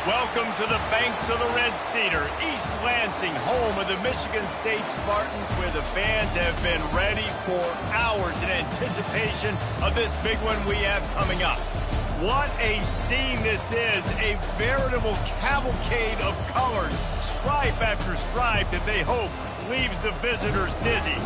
Welcome to the banks of the Red Cedar, East Lansing, home of the Michigan State Spartans, where the fans have been ready for hours in anticipation of this big one we have coming up. What a scene this is, a veritable cavalcade of colors, stripe after stripe that they hope leaves the visitors dizzy.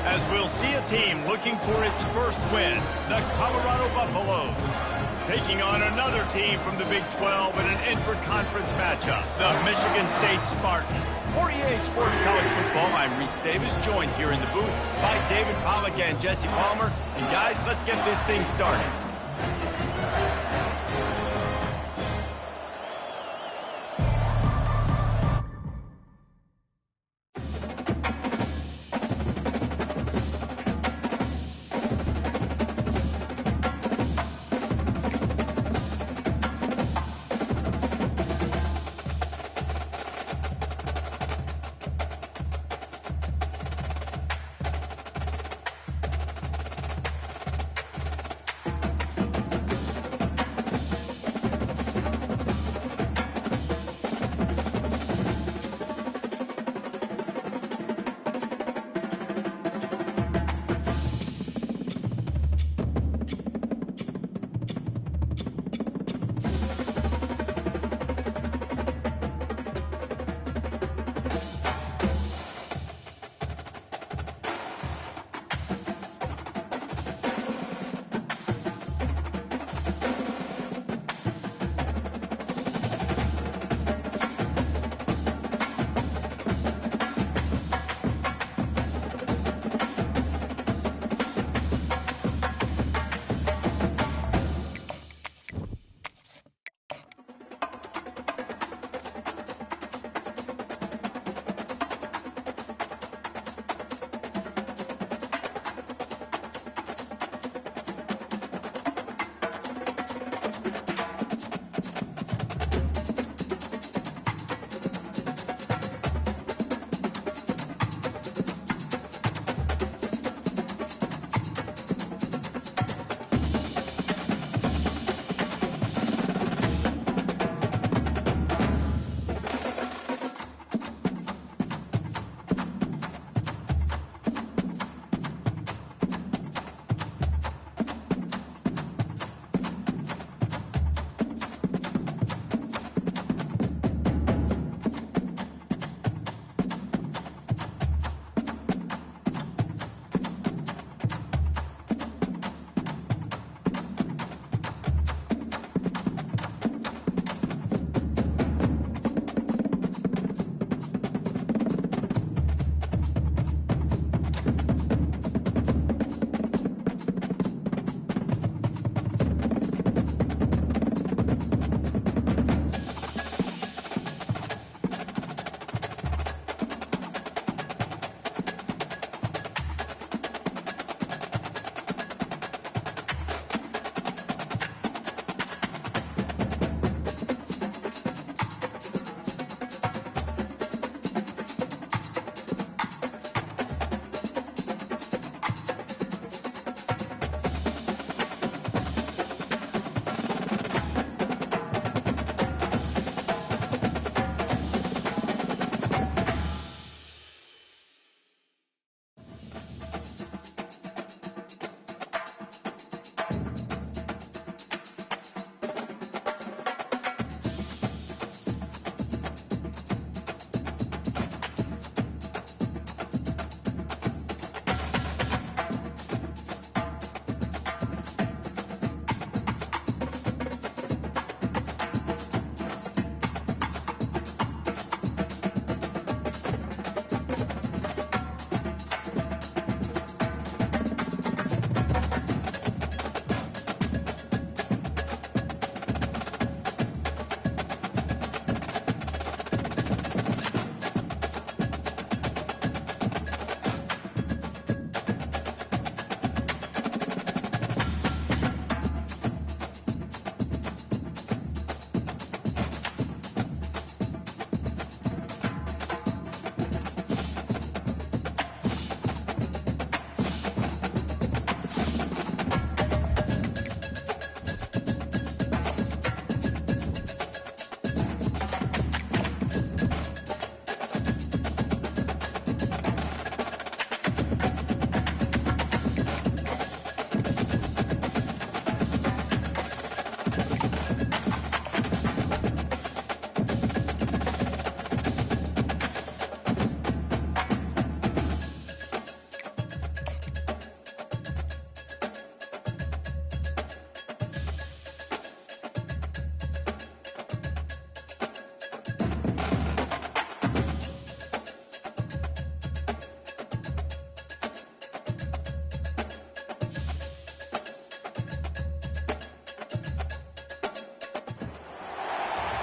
As we'll see a team looking for its first win, the Colorado Buffaloes, taking on another team from the Big 12 in an intra-conference matchup, the Michigan State Spartans. For EA Sports College Football, I'm Reese Davis, joined here in the booth by David Pollack and Jesse Palmer. And guys, let's get this thing started.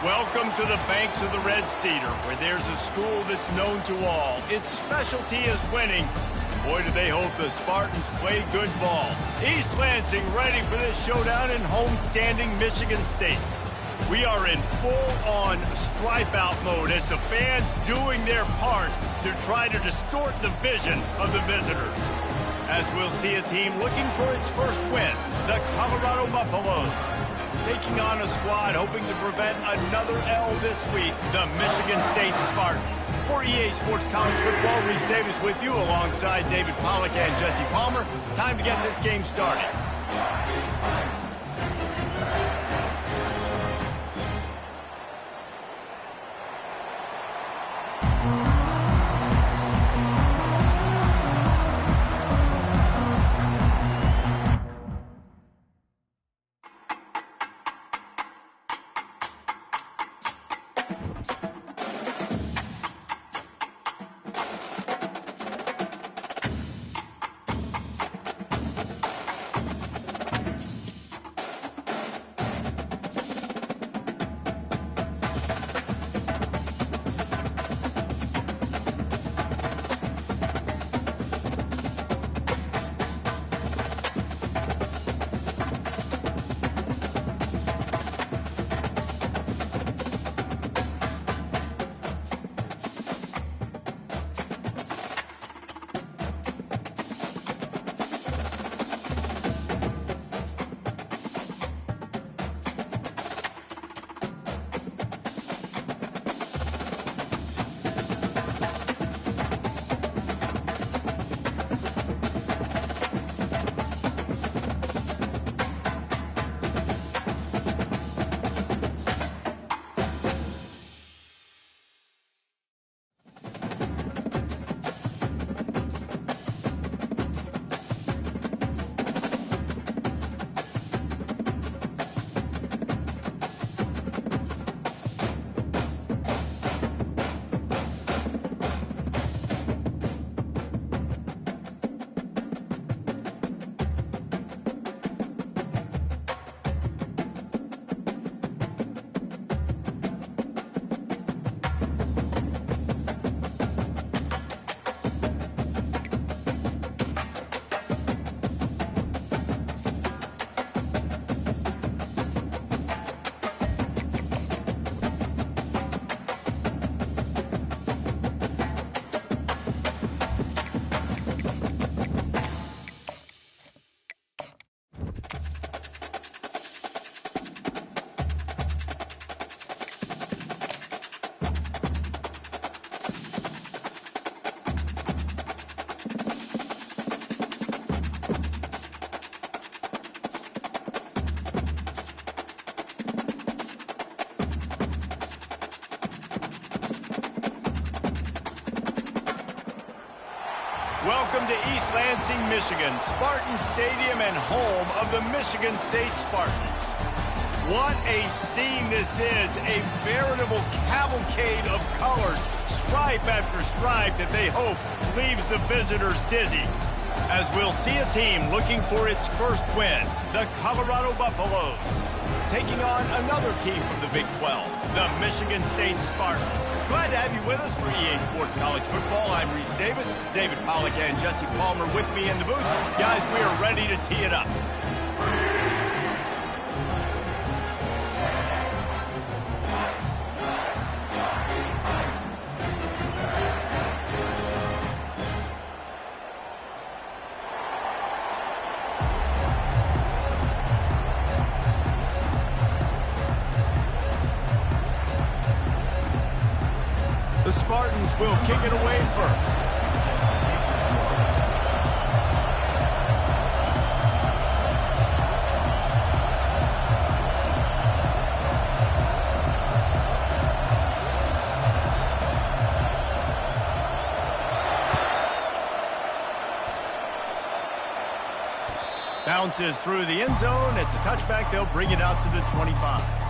Welcome to the banks of the Red Cedar, where there's a school that's known to all. Its specialty is winning. Boy, do they hope the Spartans play good ball. East Lansing ready for this showdown in homestanding Michigan State. We are in full-on stripe-out mode as the fans doing their part to try to distort the vision of the visitors. As we'll see a team looking for its first win, the Colorado Buffaloes. Taking on a squad hoping to prevent another L this week, the Michigan State Spartans. For EA Sports College Football, Reese Davis with you alongside David Pollack and Jesse Palmer. Time to get this game started. Welcome to East Lansing, Michigan, Spartan Stadium and home of the Michigan State Spartans. What a scene this is, a veritable cavalcade of colors, stripe after stripe that they hope leaves the visitors dizzy. As we'll see a team looking for its first win, the Colorado Buffaloes, taking on another team from the Big 12, the Michigan State Spartans. Glad to have you with us for EA Sports College Football. I'm Reese Davis, David Pollack and Jesse Palmer with me in the booth. Guys, we are ready to tee it up. The Spartans will kick it away first. Bounces through the end zone. It's a touchback. They'll bring it out to the 25.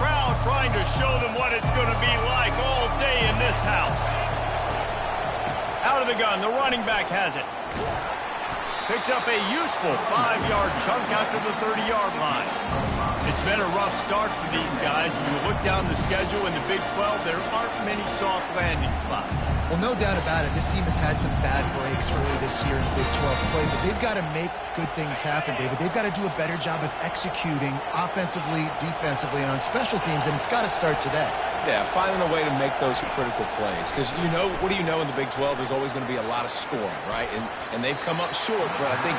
crowd trying to show them what it's going to be like all day in this house. Out of the gun, the running back has it. Picks up a useful 5-yard chunk after the 30-yard line. It's been a rough start for these guys. If you look down the schedule in the Big 12, there aren't many soft landing spots. Well, no doubt about it. This team has had some bad breaks early this year in Big 12 play, but they've got to make good things happen, David. They've got to do a better job of executing offensively, defensively, and on special teams, and it's got to start today. Yeah, finding a way to make those critical plays. Because, you know, what do you know in the Big 12? There's always going to be a lot of scoring, right? And they've come up short, but I think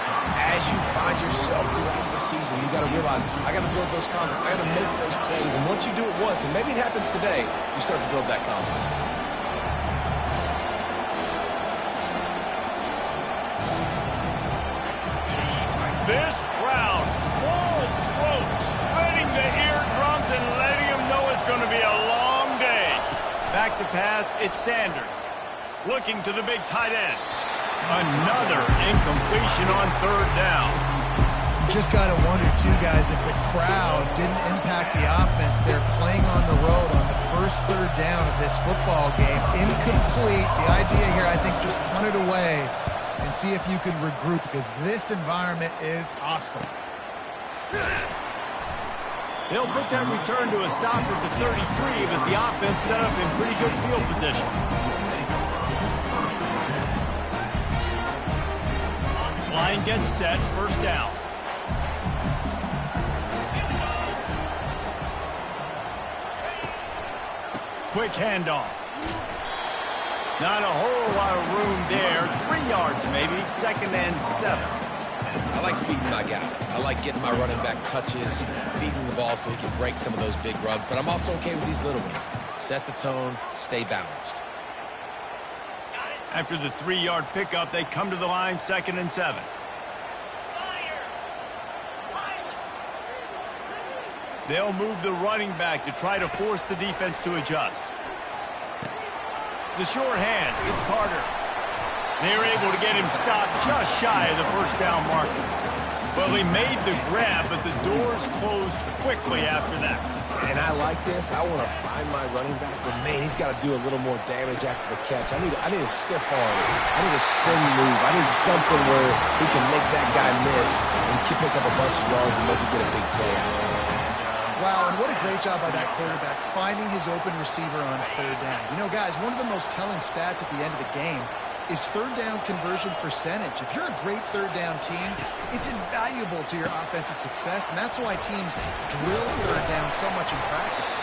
as you find yourself throughout the season, you got to realize, I got to build those confidence. I got to make those plays. And once you do it once, and maybe it happens today, you start to build that confidence. This crowd, full throat, spreading the eardrums and letting them know it's going to be a long day. Back to pass, it's Sanders. Looking to the big tight end. Another incompletion on third down. You just got to wonder, too, guys, if the crowd didn't impact the offense. They're playing on the road on the first third down of this football game. Incomplete. The idea here, I think, just punt it away and see if you can regroup, because this environment is hostile. They'll put that return to a stopper at the 33, but the offense set up in pretty good field position. Line gets set, first down. Quick handoff. Not a whole lot of room there. 3 yards maybe, 2nd and 7. I like feeding my guy. I like getting my running back touches, feeding the ball so he can break some of those big runs. But I'm also okay with these little ones. Set the tone, stay balanced. After the 3-yard pickup, they come to the line, 2nd and 7. They'll move the running back to try to force the defense to adjust. The short hand, it's Carter. They're able to get him stopped just shy of the first down marker. Well, he made the grab, but the doors closed quickly after that. And I like this. I want to find my running back, but man, he's got to do a little more damage after the catch. I need a stiff arm. I need a spin move. I need something where he can make that guy miss and pick up a bunch of yards and maybe get a big play out. Wow, and what a great job by that quarterback, finding his open receiver on third down. You know, guys, one of the most telling stats at the end of the game is third down conversion percentage. If you're a great third down team, it's invaluable to your offensive success, and that's why teams drill third down so much in practice.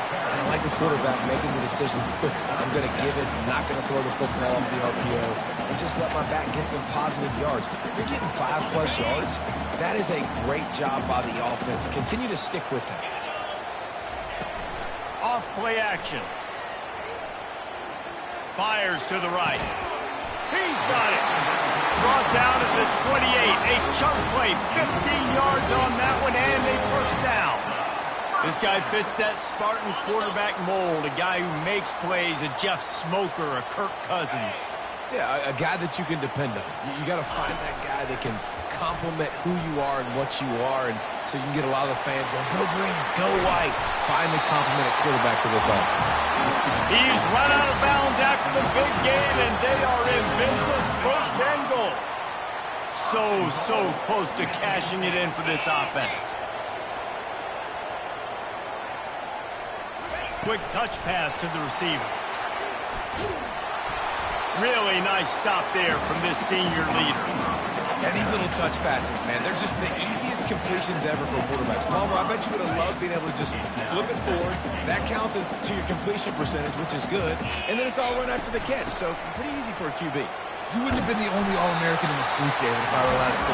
And I like the quarterback making the decision quickly. I'm going to give it. I'm not going to throw the football off the RPO and just let my back get some positive yards. If you're getting 5+ yards, that is a great job by the offense. Continue to stick with that. Off play action. Fires to the right. He's got it. Brought down at the 28. A chunk play. 15 yards on that one and a first down. This guy fits that Spartan quarterback mold, a guy who makes plays, a Jeff Smoker, a Kirk Cousins. Yeah, a guy that you can depend on. You got to find that guy that can complement who you are and what you are, and so you can get a lot of the fans going, go green, go white. Find the complement at quarterback to this offense. He's run out of bounds after the big game, and they are in business, first and goal. So close to cashing it in for this offense. Quick touch pass to the receiver. Really nice stop there from this senior leader. And these little touch passes, man, they're just the easiest completions ever for quarterbacks. Palmer, I bet you would have loved being able to just flip it forward. That counts as to your completion percentage, which is good. And then it's all run after the catch, so pretty easy for a QB. You wouldn't have been the only All-American in this booth, David, if I were allowed to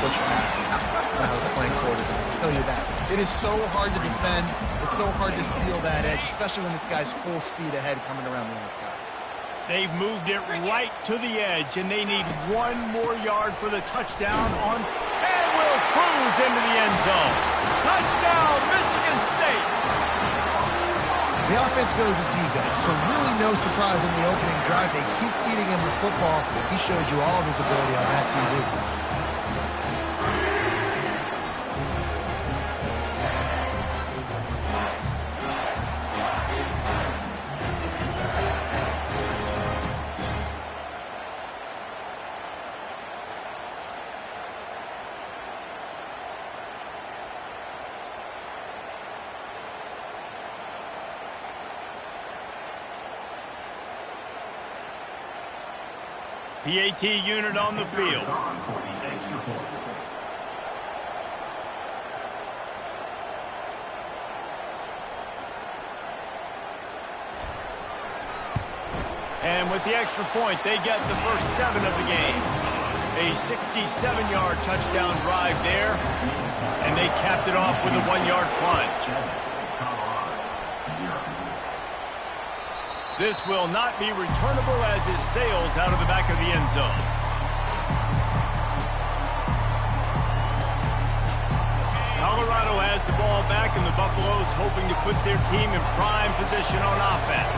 push passes when I was playing quarterback. I'll tell you that. It is so hard to defend. It's so hard to seal that edge, especially when this guy's full speed ahead coming around the outside. They've moved it right to the edge, and they need 1 more yard for the touchdown on, and will cruise into the end zone. Touchdown, Michigan State! The offense goes as he goes, so really no surprise in the opening drive. They keep feeding him the football. He showed you all of his ability on that TV. PAT unit on the field. And with the extra point, they get the first 7 of the game. A 67-yard touchdown drive there, and they capped it off with a 1-yard plunge. This will not be returnable as it sails out of the back of the end zone. Colorado has the ball back, and the Buffaloes hoping to put their team in prime position on offense.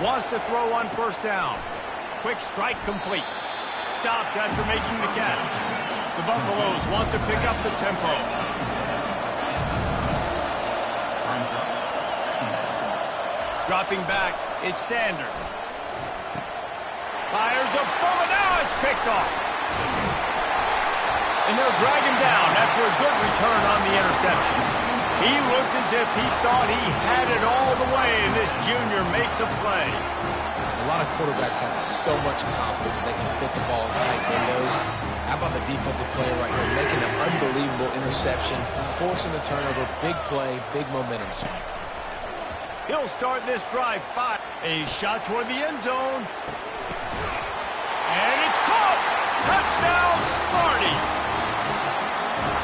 Wants to throw on first down. Quick strike complete. Stopped after making the catch. The Buffaloes want to pick up the tempo. Dropping back, it's Sanders. Fires a bullet, now it's picked off. And they'll drag him down after a good return on the interception. He looked as if he thought he had it all the way, and this junior makes a play. A lot of quarterbacks have so much confidence that they can fit the ball in tight windows. How about the defensive player right here, making an unbelievable interception, forcing the turnover, big play, big momentum swing. He'll start this drive 5. A shot toward the end zone. And it's caught! Touchdown, Sparty!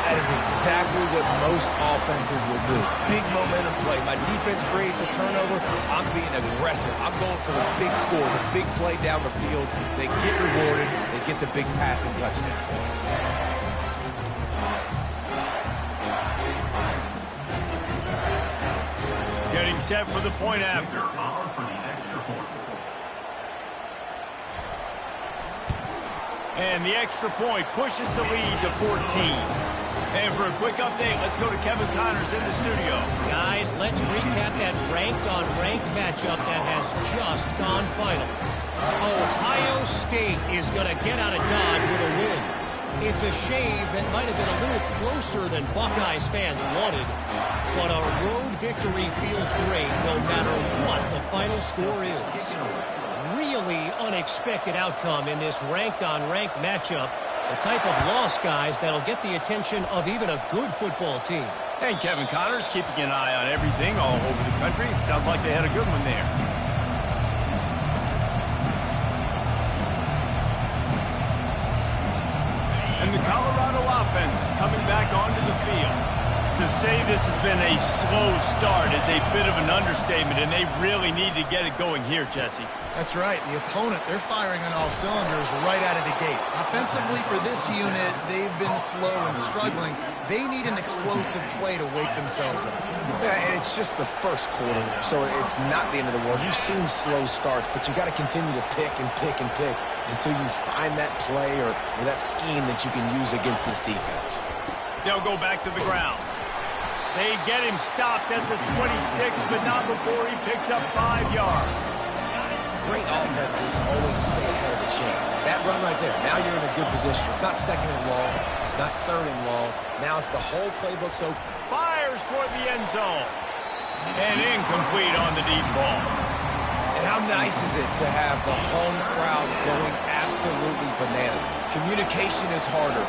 That is exactly what most offenses will do. Big momentum play. My defense creates a turnover. I'm being aggressive. I'm going for the big score, the big play down the field. They get rewarded. They get the big passing touchdown. Getting set for the point after. And the extra point pushes the lead to 14. And for a quick update, let's go to Kevin Connors in the studio. Guys, let's recap that ranked-on-ranked matchup that has just gone final. Ohio State is going to get out of Dodge with a win. It's a shame that might have been a little closer than Buckeyes fans wanted, but a road victory feels great no matter what the final score is. Really unexpected outcome in this ranked-on-ranked matchup. The type of loss, guys, that'll get the attention of even a good football team. And Kevin Connors keeping an eye on everything all over the country. Sounds like they had a good one there. And the Colorado offense is coming back onto the field. To say this has been a slow start is a bit of an understatement, and they really need to get it going here, Jesse. That's right. The opponent, they're firing on all cylinders right out of the gate. Offensively, for this unit, they've been slow and struggling. They need an explosive play to wake themselves up. Yeah, and it's just the first quarter, so it's not the end of the world. You've seen slow starts, but you got to continue to pick and pick and pick until you find that play or that scheme that you can use against this defense. They'll go back to the ground. They get him stopped at the 26, but not before he picks up 5 yards. Great offenses always stay ahead of the chains. That run right there, now you're in a good position. It's not second and long. It's not third and long. Now it's the whole playbook, so fires toward the end zone. And incomplete on the deep ball. And how nice is it to have the home crowd going absolutely bananas. Communication is harder.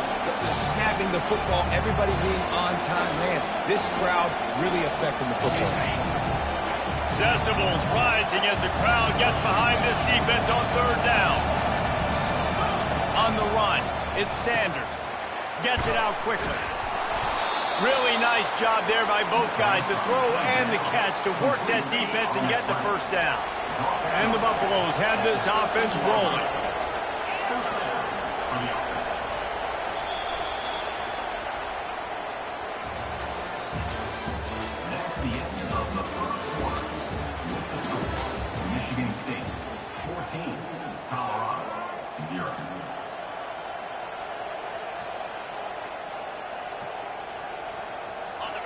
The snapping the football, everybody being on time. Man, this crowd really affecting the football game. Decibels rising as the crowd gets behind this defense on third down. On the run, it's Sanders. Gets it out quickly. Really nice job there by both guys to throw and the catch to work that defense and get the first down. And the Buffaloes have this offense rolling. That's the end of the first quarter. Michigan State 14, Colorado 0.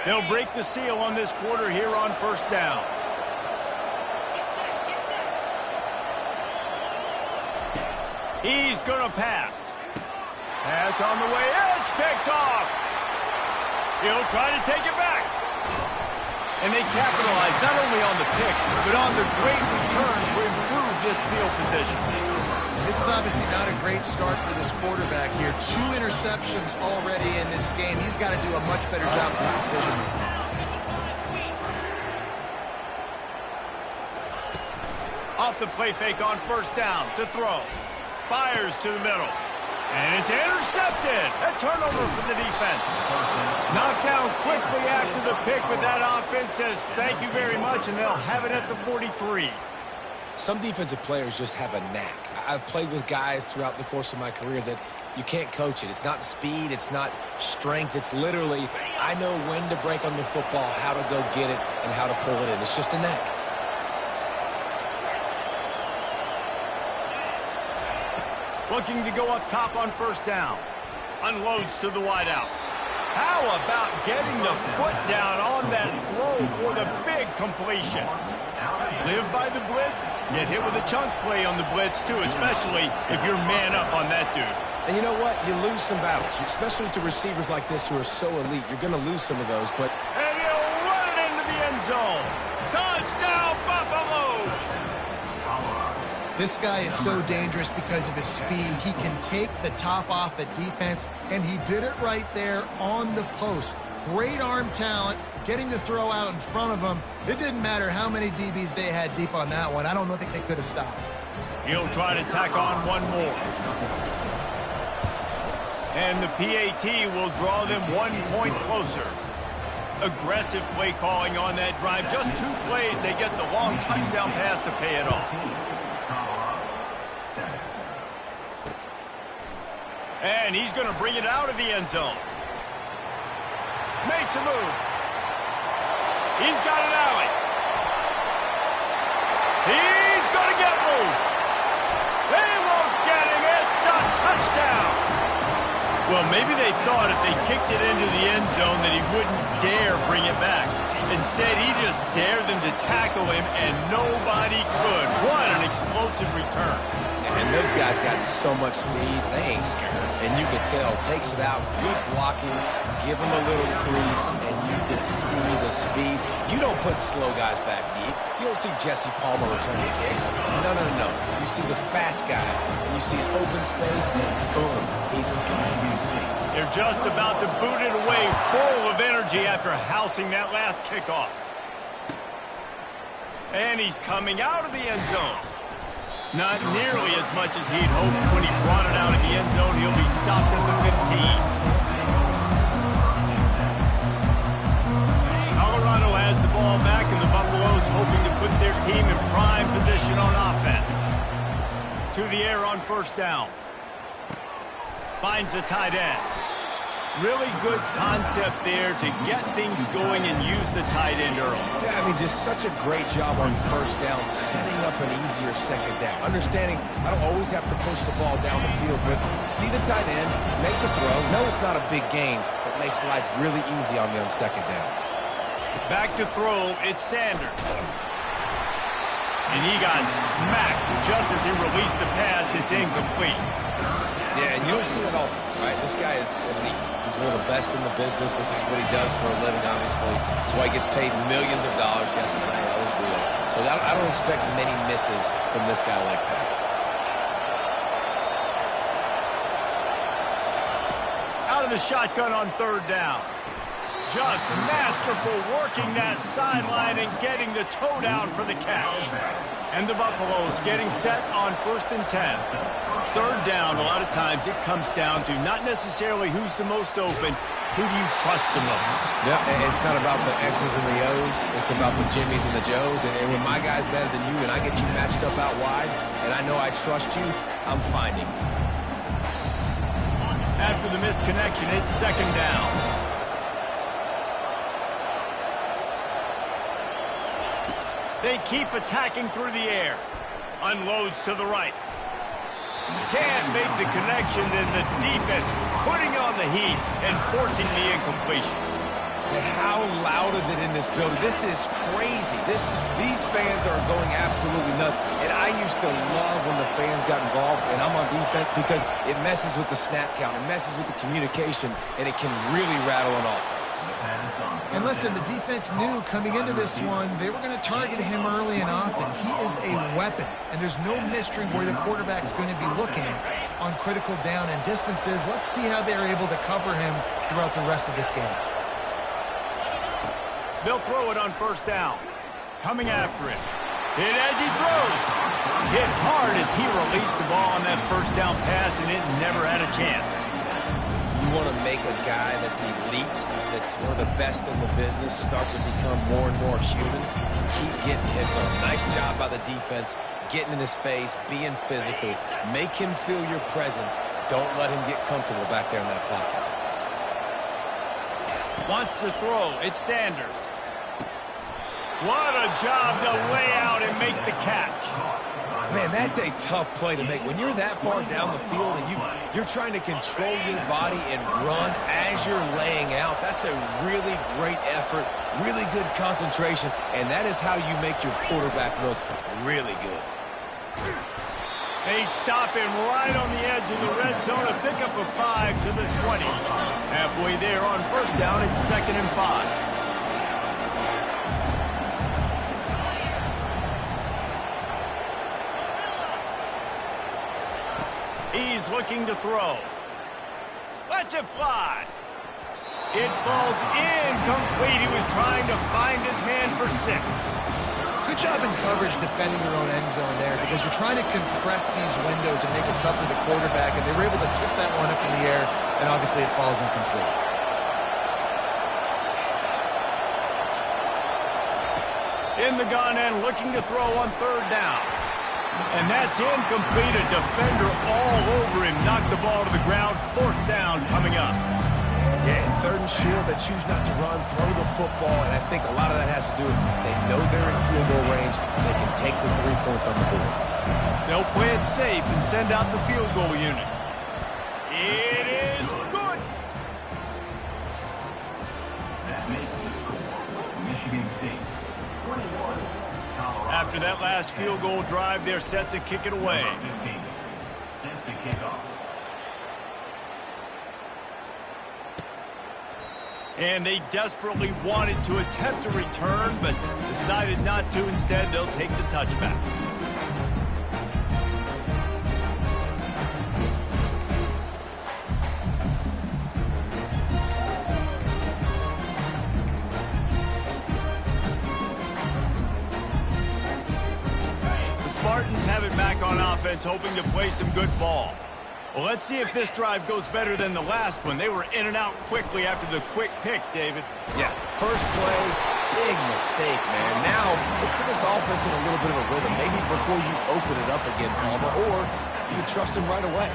They'll break the seal on this quarter here on first down. He's going to pass. Pass on the way. It's picked off. He'll try to take it back. And they capitalize not only on the pick, but on the great return to improve this field position. This is obviously not a great start for this quarterback here. 2 interceptions already in this game. He's got to do a much better job with his decision making. Off the play fake on first down to throw. Fires to the middle. And it's intercepted. A turnover for the defense. Knocked down quickly after the pick, but that offense says thank you very much, and they'll have it at the 43. Some defensive players just have a knack. I've played with guys throughout the course of my career that you can't coach it. It's not speed. It's not strength. It's literally, I know when to break on the football, how to go get it, and how to pull it in. It's just a knack. Looking to go up top on first down. Unloads to the wideout. How about getting the foot down on that throw for the big completion? Live by the blitz, get hit with a chunk play on the blitz too, especially if you're man up on that dude. And you know what? You lose some battles, especially to receivers like this who are so elite. You're going to lose some of those, but... And he'll run it into the end zone. Touchdown, Buffaloes! This guy is so dangerous because of his speed. He can take the top off the defense, and he did it right there on the post. Great arm talent, getting the throw out in front of him. It didn't matter how many DBs they had deep on that one. I don't think they could have stopped. He'll try to tack on one more. And the PAT will draw them 1 point closer. Aggressive play calling on that drive. Just 2 plays, they get the long touchdown pass to pay it off. And he's going to bring it out of the end zone. Makes a move. He's got an alley. He's going to get loose. They won't get him. It's a touchdown. Well, maybe they thought if they kicked it into the end zone that he wouldn't dare bring it back. Instead, he just dared them to tackle him, and nobody could. What an explosive return. And those guys got so much speed, they ain't scared. And you can tell, takes it out, good blocking, give them a little crease, and you can see the speed. You don't put slow guys back deep. You don't see Jesse Palmer returning kicks. No. You see the fast guys, and you see an open space, and boom, he's gone. They're just about to boot it away, full of energy after housing that last kickoff. And he's coming out of the end zone. Not nearly as much as he'd hoped when he brought it out of the end zone. He'll be stopped at the 15. Colorado has the ball back, and the Buffaloes hoping to put their team in prime position on offense. To the air on first down. Finds the tight end. Really good concept there to get things going and use the tight end early. Yeah, I mean, just such a great job on first down, setting up an easier second down. Understanding I don't always have to push the ball down the field, but see the tight end, make the throw. No, it's not a big gain, but makes life really easy on me on second down. Back to throw, it's Sanders. And he got smacked just as he released the pass. It's incomplete. Yeah, and you don't see that often, right? This guy is elite. He's one of the best in the business. This is what he does for a living, obviously. That's why he gets paid millions of dollars. Yes, that was real. So I don't expect many misses from this guy like that. Out of the shotgun on third down. Just masterful working that sideline and getting the toe down for the catch. And the Buffaloes getting set on 1st and 10. Third down, a lot of times it comes down to not necessarily who's the most open, who do you trust the most? Yeah, it's not about the X's and the O's. It's about the Jimmies and the Joes. And when my guy's better than you and I get you matched up out wide and I know I trust you, I'm finding. After the missed connection, it's second down. They keep attacking through the air. Unloads to the right. Can't make the connection, and the defense putting on the heat and forcing the incompletion. And how loud is it in this building? This is crazy. These fans are going absolutely nuts. And I used to love when the fans got involved, and I'm on defense because it messes with the snap count. It messes with the communication, and it can really rattle an offense. And listen, the defense knew coming into this one, they were going to target him early and often. He is a weapon, and there's no mystery where the quarterback's going to be looking on critical down and distances. Let's see how they're able to cover him throughout the rest of this game. They'll throw it on first down. Coming after it. Hit as he throws. Hit hard as he released the ball on that first down pass, and it never had a chance. You want to make a guy that's elite, that's one of the best in the business, start to become more and more human. Keep getting hits on. Nice job by the defense, getting in his face, being physical. Make him feel your presence. Don't let him get comfortable back there in that pocket. Wants to throw. It's Sanders. What a job to lay out and make the catch. Man, that's a tough play to make. When you're that far down the field and you're trying to control your body and run as you're laying out, that's a really great effort, really good concentration, and that is how you make your quarterback look really good. They stop him right on the edge of the red zone, a pickup of 5 to the 20. Halfway there on first down, it's 2nd and 5. He's looking to throw. Lets it fly. It falls incomplete. He was trying to find his man for 6. Good job in coverage defending your own end zone there, because you're trying to compress these windows and make it tough for the quarterback, and they were able to tip that one up in the air, and obviously it falls incomplete. In the gun and looking to throw on third down. And that's incomplete. A defender all over him. Knocked the ball to the ground. 4th down coming up. Yeah, and 3rd and short, they choose not to run, throw the football, and I think a lot of that has to do with they know they're in field goal range. They can take the 3 points on the board. They'll play it safe and send out the field goal unit. It is good. That makes the score. Michigan State 21. After that last field goal drive, they're set to kick it away. 15. Set to kick off. And they desperately wanted to attempt a return, but decided not to. Instead, they'll take the touchback. Spartans have it back on offense, hoping to play some good ball. Well, let's see if this drive goes better than the last one. They were in and out quickly after the quick pick, David. Yeah, first play, big mistake, man. Now, let's get this offense in a little bit of a rhythm. Maybe before you open it up again, Palmer, or do you trust him right away?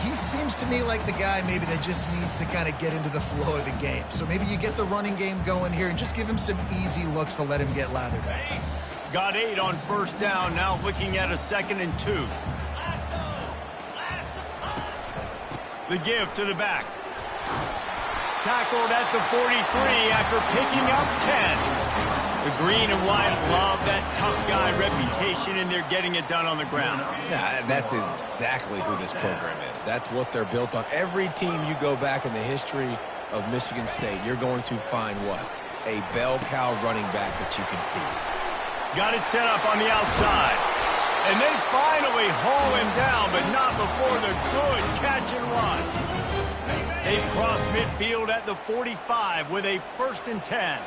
He seems to me like the guy maybe that just needs to kind of get into the flow of the game. So maybe you get the running game going here and just give him some easy looks to let him get lathered up. Got 8 on first down, now looking at a 2nd and 2. The give to the back. Tackled at the 43 after picking up 10. The green and white love that tough guy reputation, and they're getting it done on the ground. Yeah, that's exactly who this program is. That's what they're built on. Every team you go back in the history of Michigan State, you're going to find what? A bell cow running back that you can feed. Got it set up on the outside. And they finally haul him down, but not before the good catch and run. They cross midfield at the 45 with a 1st and 10.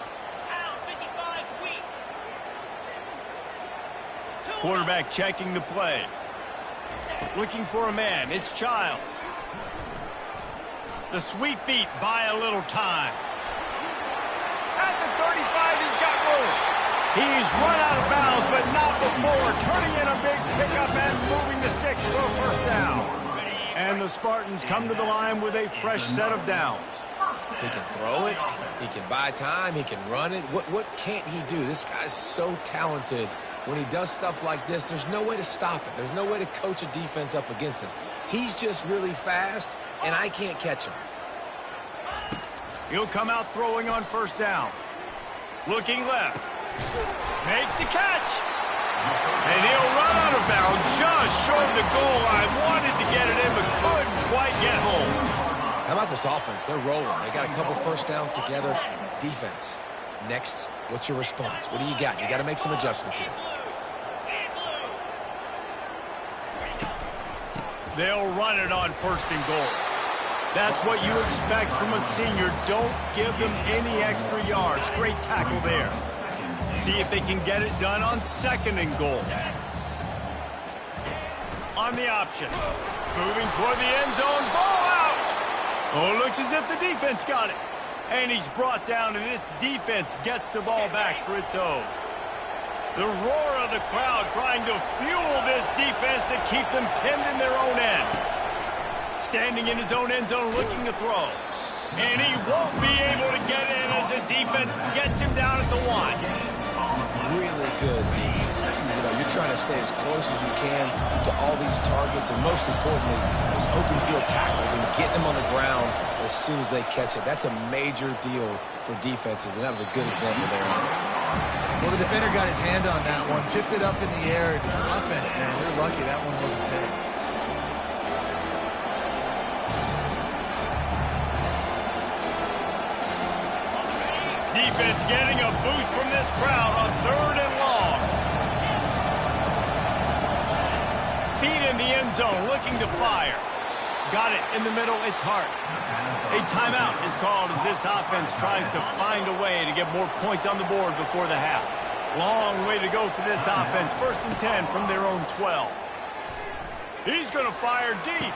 Quarterback checking the play. Looking for a man. It's Childs. The sweet feet buy a little time. At the 35, he's got room. He's run out of bounds, but not before turning in a big pickup and moving the sticks for a 1st down. And the Spartans come to the line with a fresh set of downs. He can throw it. He can buy time. He can run it. What can't he do? This guy's so talented. When he does stuff like this, there's no way to stop it. There's no way to coach a defense up against this. He's just really fast, and I can't catch him. He'll come out throwing on first down. Looking left. Makes the catch. And he'll run out of bounds just short of the goal line. Wanted to get it in, but couldn't quite get home. How about this offense? They're rolling. They got a couple first downs together. Defense. Next, what's your response? What do you got? You got to make some adjustments here. They'll run it on 1st and goal. That's what you expect from a senior. Don't give them any extra yards. Great tackle there. See if they can get it done on 2nd and goal. On the option. Moving toward the end zone. Ball out. Oh, looks as if the defense got it. And he's brought down, and this defense gets the ball back for its own. The roar of the crowd trying to fuel this defense to keep them pinned in their own end. Standing in his own end zone looking to throw. And he won't be able to get in as the defense gets him down at the 1. Really good defense. You know, you're trying to stay as close as you can to all these targets, and most importantly, those open field tackles and getting them on the ground as soon as they catch it. That's a major deal for defenses, and that was a good example there of it. Well, the defender got his hand on that one, tipped it up in the air. Offense, man, they're lucky that one wasn't big. Defense getting a boost from this crowd on 3rd and long. Feet in the end zone, looking to fire. Got it in the middle, it's Hart. A timeout is called as this offense tries to find a way to get more points on the board before the half. Long way to go for this offense. 1st and 10 from their own 12. He's going to fire deep.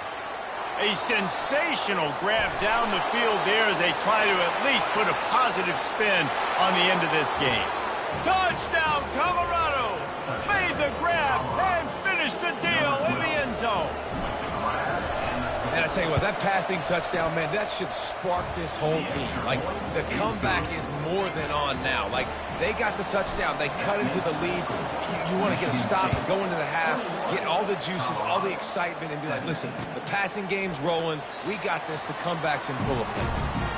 A sensational grab down the field there as they try to at least put a positive spin on the end of this game. Touchdown, Colorado! Made the grab and finished the deal in the end zone. And I tell you what, that passing touchdown, man, that should spark this whole team. Like, the comeback is more than on now. Like, they got the touchdown. They cut into the lead. You want to get a stop and go into the half, get all the juices, all the excitement, and be like, listen, the passing game's rolling. We got this. The comeback's in full effect.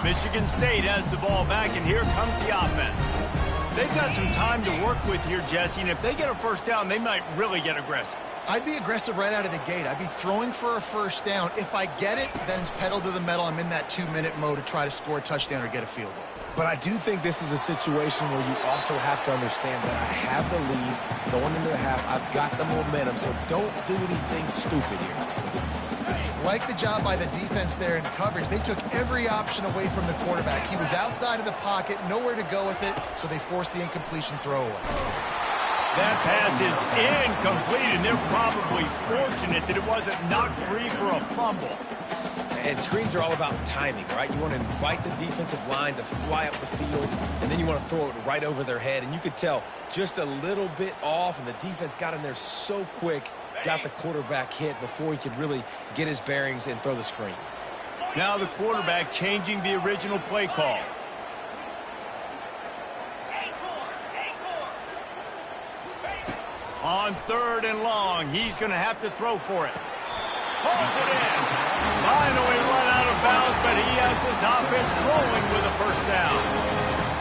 Michigan State has the ball back, and here comes the offense. They've got some time to work with here, Jesse, and if they get a first down, they might really get aggressive. I'd be aggressive right out of the gate. I'd be throwing for a first down. If I get it, then it's pedal to the metal. I'm in that 2-minute mode to try to score a touchdown or get a field goal. But I do think this is a situation where you also have to understand that I have the lead going into the half. I've got the momentum, so don't do anything stupid here. Like the job by the defense there in coverage. They took every option away from the quarterback. He was outside of the pocket, nowhere to go with it, so they forced the incompletion throwaway. That pass is incomplete, and they're probably fortunate that it wasn't knocked free for a fumble. And screens are all about timing, right? You want to invite the defensive line to fly up the field, and then you want to throw it right over their head. And you could tell just a little bit off, and the defense got in there so quick, got the quarterback hit before he could really get his bearings and throw the screen. Now the quarterback changing the original play call. On 3rd and long, he's going to have to throw for it. Pulls it in. Finally run out of bounds, but he has this offense rolling with a first down.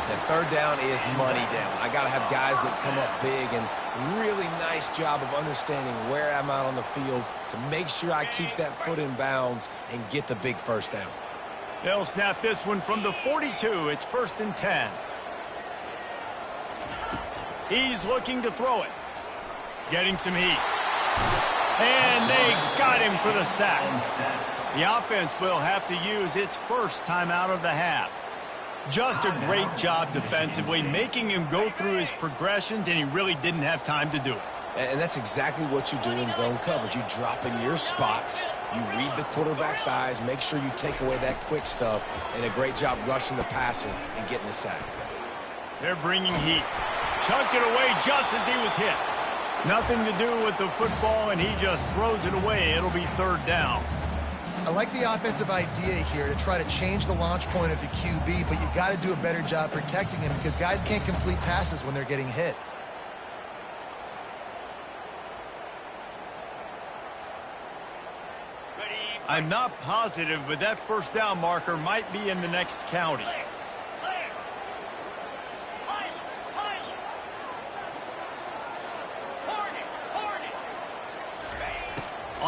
The 3rd down is money down. I got to have guys that come up big, and really nice job of understanding where I'm out on the field to make sure I keep that foot in bounds and get the big first down. They'll snap this one from the 42. It's 1st and 10. He's looking to throw it. Getting some heat. And they got him for the sack. The offense will have to use its first timeout of the half. Just a great job defensively, making him go through his progressions, and he really didn't have time to do it. And that's exactly what you do in zone coverage. You drop in your spots, you read the quarterback's eyes, make sure you take away that quick stuff, and a great job rushing the passer and getting the sack. They're bringing heat. Chunked it away just as he was hit. Nothing to do with the football, and he just throws it away. It'll be 3rd down. I like the offensive idea here to try to change the launch point of the QB, but you got to do a better job protecting him because guys can't complete passes when they're getting hit. I'm not positive, but that first down marker might be in the next county.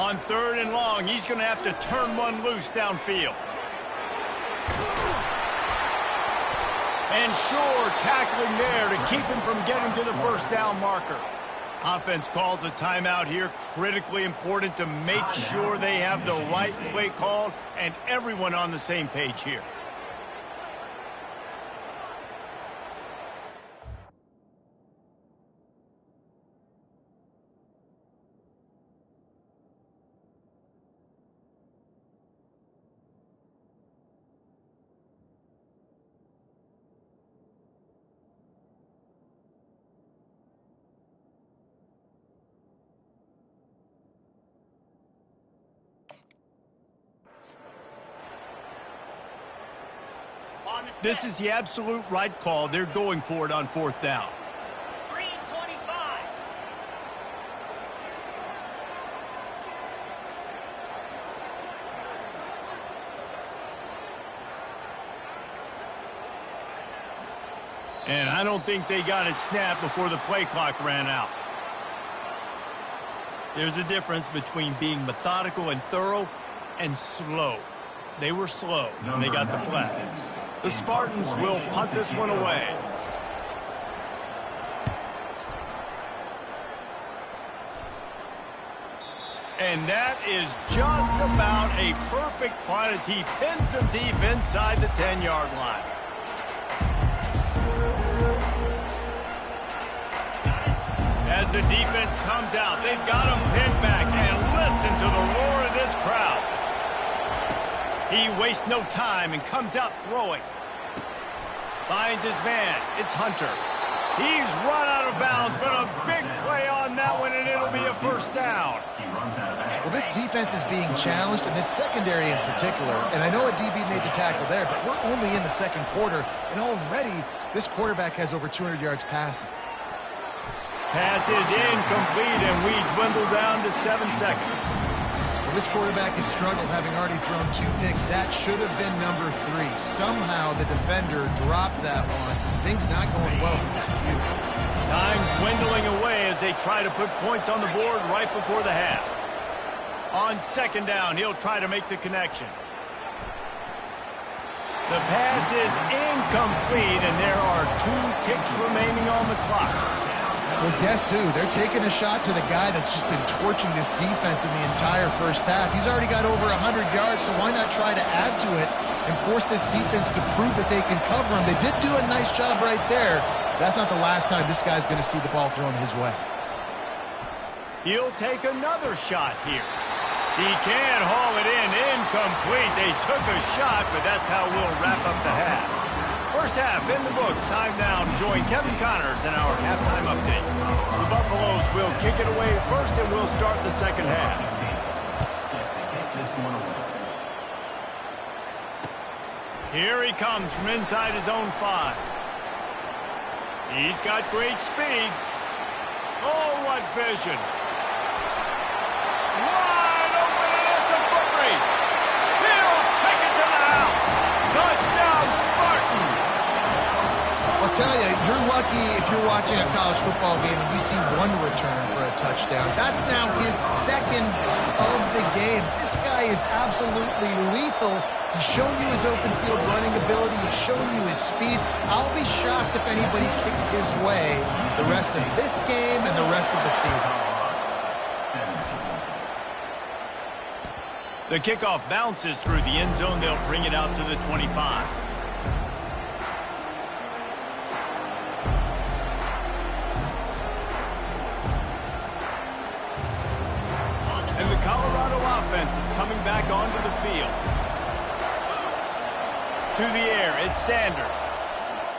On 3rd and long, he's going to have to turn one loose downfield. And Shore tackling there to keep him from getting to the first down marker. Offense calls a timeout here. Critically important to make sure they have the right play called and everyone on the same page here. This is the absolute right call. They're going for it on 4th down. 3:25. And I don't think they got it snapped before the play clock ran out. There's a difference between being methodical and thorough and slow. They were slow, and they got the flag. The Spartans will punt this one away. And that is just about a perfect punt as he pins them deep inside the 10-yard line. As the defense comes out, they've got him pinned back, and listen to the roar of this crowd. He wastes no time and comes out throwing. Finds his man. It's Hunter. He's run out of bounds, but a big play on that one, and it'll be a first down. Well, this defense is being challenged, and this secondary in particular. And I know a DB made the tackle there, but we're only in the 2nd quarter, and already this quarterback has over 200 yards passing. Pass is incomplete, and we dwindle down to 7 seconds. This quarterback has struggled, having already thrown 2 picks. That should have been number 3. Somehow the defender dropped that one. Things not going well for this Q. Time dwindling away as they try to put points on the board right before the half. On 2nd down, he'll try to make the connection. The pass is incomplete, and there are 2 ticks remaining on the clock. Well, guess who? They're taking a shot to the guy that's just been torching this defense in the entire first half. He's already got over 100 yards, so why not try to add to it and force this defense to prove that they can cover him? They did do a nice job right there. That's not the last time this guy's going to see the ball thrown his way. He'll take another shot here. He can haul it in. Incomplete. They took a shot, but that's how we'll wrap up the half. First half in the books. Time now to join Kevin Connors in our halftime update. The Buffaloes will kick it away first, and we'll start the 2nd half. Here he comes from inside his own 5. He's got great speed. Oh, what vision. Wide open, and it's a foot race. He'll take it to the house. Touchdown, Spartans. I'll tell you, you're lucky if you're watching a college football game and you see one return for a touchdown. That's now his 2nd of the game. This guy is absolutely lethal. He's shown you his open field running ability. He's shown you his speed. I'll be shocked if anybody kicks his way the rest of this game and the rest of the season. The kickoff bounces through the end zone. They'll bring it out to the 25. And the Colorado offense is coming back onto the field. To the air, it's Sanders.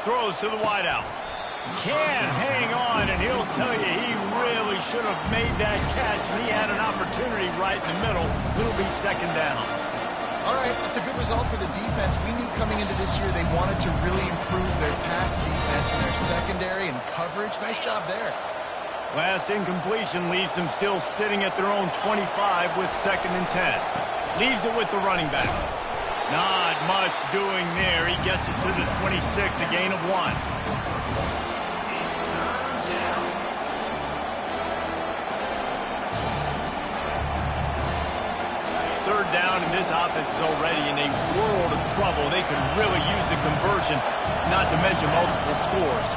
Throws to the wideout. Can hang on, and he'll tell you he really should have made that catch, and he had an opportunity right in the middle. It'll be 2nd down. All right, that's a good result for the defense. We knew coming into this year they wanted to really improve their pass defense and their secondary and coverage. Nice job there. Last incompletion leaves them still sitting at their own 25 with 2nd and 10. Leaves it with the running back. Not much doing there. He gets it to the 26, a gain of 1. down, and this offense is already in a world of trouble. They could really use a conversion, not to mention multiple scores.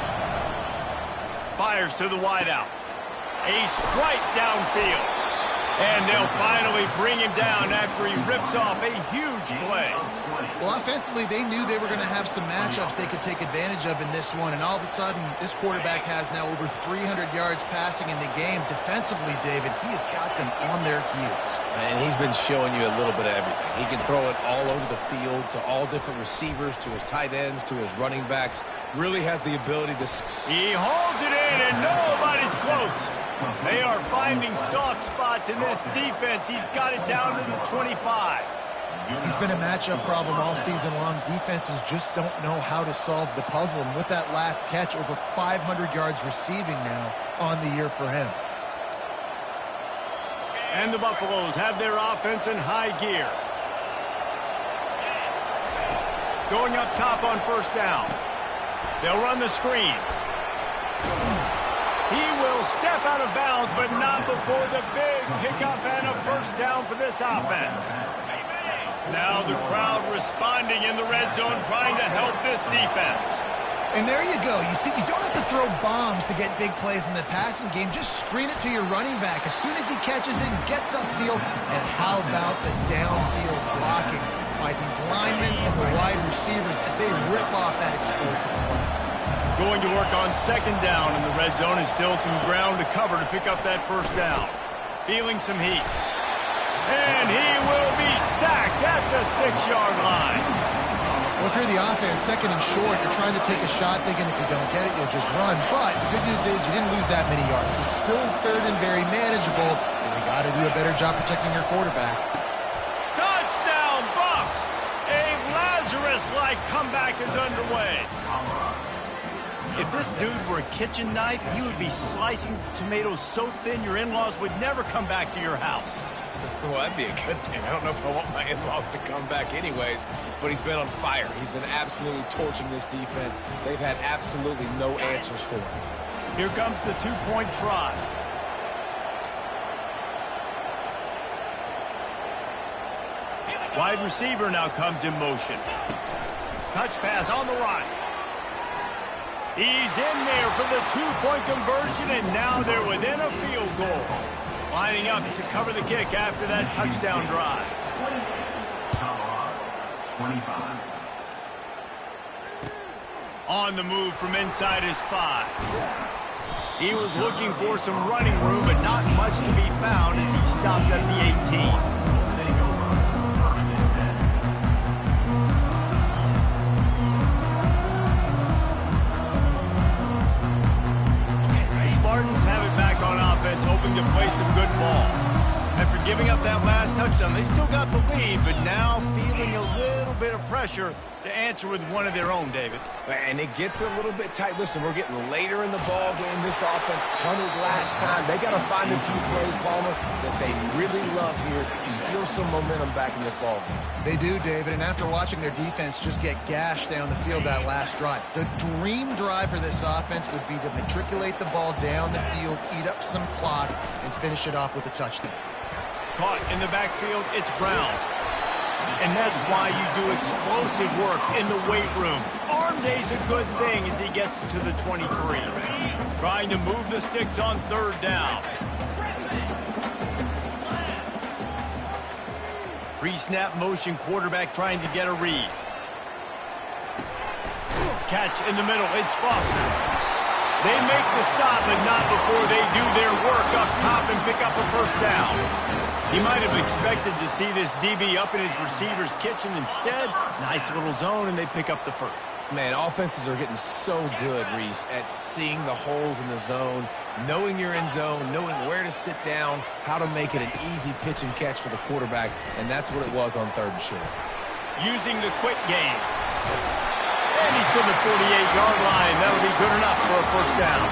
Fires to the wideout. A strike downfield. And they'll finally bring him down after he rips off a huge play. Well, offensively, they knew they were going to have some matchups they could take advantage of in this one. And all of a sudden, this quarterback has now over 300 yards passing in the game. Defensively, David, he has got them on their heels. And he's been showing you a little bit of everything. He can throw it all over the field to all different receivers, to his tight ends, to his running backs. Really has the ability to... He holds it in, and nobody's close. They are finding soft spots in this defense. He's got it down to the 25. He's been a matchup problem all season long. Defenses just don't know how to solve the puzzle. And with that last catch, over 500 yards receiving now on the year for him. And the Buffaloes have their offense in high gear. Going up top on first down. They'll run the screen. He will step out of bounds, but not before the big pickup and a first down for this offense. Now the crowd responding in the red zone, trying to help this defense. And there you go. You see, you don't have to throw bombs to get big plays in the passing game. Just screen it to your running back. As soon as he catches it, he gets upfield. And how about the downfield blocking by these linemen and the wide receivers as they rip off that explosive play. Going to work on second down in the red zone, and still some ground to cover to pick up that first down. Feeling some heat. And he will be sacked at the 6-yard line. Well, if you're the offense, second and short, you're trying to take a shot thinking if you don't get it, you'll just run. But the good news is you didn't lose that many yards. So still third and very manageable, and you got to do a better job protecting your quarterback. Touchdown, Bucks! A Lazarus-like comeback is underway. If this dude were a kitchen knife, he would be slicing tomatoes so thin your in-laws would never come back to your house. Well, that'd be a good thing. I don't know if I want my in-laws to come back anyways, but he's been on fire. He's been absolutely torching this defense. They've had absolutely no answers for him. Here comes the two-point try. Wide receiver now comes in motion. Touch pass on the right. He's in there for the two-point conversion, and now they're within a field goal. Lining up to cover the kick after that touchdown drive. 25. On the move from inside his 5. He was looking for some running room, but not much to be found as he stopped at the 18. Spartans have it back on offense, hoping to play some good ball. After giving up that last touchdown, they still got the lead, but now feeling a little bit of pressure to answer with one of their own, David. And it gets a little bit tight. Listen, we're getting later in the ball game. This offense punted last time. They got to find a few plays, Palmer, that they really love here. Steal some momentum back in this ball game. They do, David, and after watching their defense just get gashed down the field that last drive, the dream drive for this offense would be to matriculate the ball down the field, eat up some clock, and finish it off with a touchdown. Caught in the backfield, it's Brown. And that's why you do explosive work in the weight room. Arm day's a good thing as he gets to the 23. Trying to move the sticks on third down. Pre-snap motion quarterback trying to get a read. Catch in the middle, it's Foster. They make the stop, but not before they do their work up top and pick up a first down. He might have expected to see this DB up in his receiver's kitchen. Instead, nice little zone, and they pick up the first. Man, offenses are getting so good, Reese, at seeing the holes in the zone, knowing you're in zone, knowing where to sit down, how to make it an easy pitch and catch for the quarterback, and that's what it was on third and short. Using the quick game. And he's to the 48-yard line. That'll be good enough for a first down.